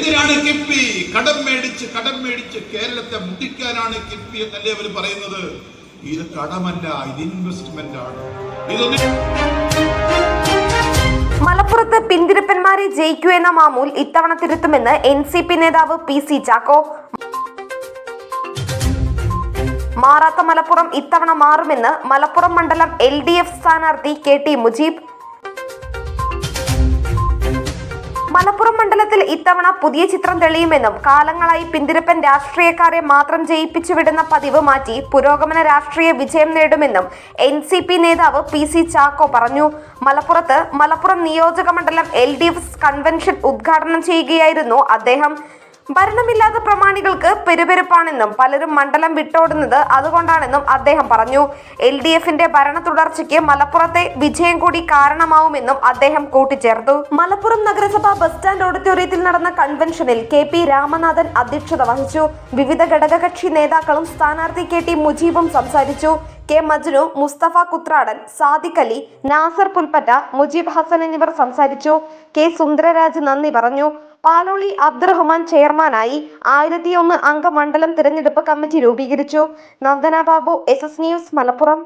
ഇതിനാണ് കിഫ്ബി കടം മേടിച്ച് കേരളത്തെ മുടിക്കാനാണ് കിഫ്ബി എന്നല്ലേ അവർ പറയുന്നത്. ഇത് കടമല്ല, ഇത് ഇൻവെസ്റ്റ്മെന്റ് ആണ്. മലപ്പുറത്ത് പിന്തിരിപ്പന്മാരെ ജയിക്കൂ എന്ന മാമൂൽ ഇത്തവണ തിരുത്തുമെന്ന് NCP നേതാവ് PC ചാക്കോ. മാറാത്ത മലപ്പുറം ഇത്തവണ മാറുമെന്ന് മലപ്പുറം മണ്ഡലം LDF സ്ഥാനാർത്ഥി KT മുജീബ്. മലപ്പുറം മണ്ഡലത്തിൽ ഇത്തവണ പുതിയ ചിത്രം തെളിയുമെന്നും കാലങ്ങളായി പിന്തിരിപ്പൻ രാഷ്ട്രീയക്കാരെ മാത്രം ജയിപ്പിച്ചുവിടുന്ന പതിവ് മാറ്റി പുരോഗമന രാഷ്ട്രീയ വിജയം നേടുമെന്നും NCP നേതാവ് PC ചാക്കോ പറഞ്ഞു. മലപ്പുറം നിയോജക മണ്ഡലം LDF കൺവെൻഷൻ ഉദ്ഘാടനം ചെയ്യുകയായിരുന്നു അദ്ദേഹം. ഭരണമില്ലാത്ത പ്രമാണികൾക്ക് പെരുപെരുപ്പാണെന്നും പലരും മണ്ഡലം വിട്ടോടുന്നത് അതുകൊണ്ടാണെന്നും അദ്ദേഹം പറഞ്ഞു. LDFന്റെ ഭരണ തുടർച്ചയ്ക്ക് മലപ്പുറത്തെ വിജയം കൂടി കാരണമാവുമെന്നും അദ്ദേഹം കൂട്ടിച്ചേർത്തു. മലപ്പുറം നഗരസഭ ബസ് സ്റ്റാൻഡ് ഓഡിറ്റോറിയത്തിൽ നടന്ന കൺവെൻഷനിൽ KP രാമനാഥൻ അധ്യക്ഷത വഹിച്ചു. വിവിധ ഘടകകക്ഷി നേതാക്കളും സ്ഥാനാർത്ഥി KT മുജീബും സംസാരിച്ചു. K മജ്നു, മുസ്തഫ കുത്രാടൻ, സാദിഖ് അലി, നാസർ പുൽപ്പറ്റ, മുജീബ് ഹസൻ എന്നിവർ സംസാരിച്ചു. K സുന്ദരരാജ് നന്ദി പറഞ്ഞു. പാലോളി അബ്ദുറഹ്മാൻ ചെയർമാനായി. 1001 അംഗ മണ്ഡലം തിരഞ്ഞെടുപ്പ് കമ്മിറ്റി രൂപീകരിച്ചു. Nandana Babu, SS news, Malappuram.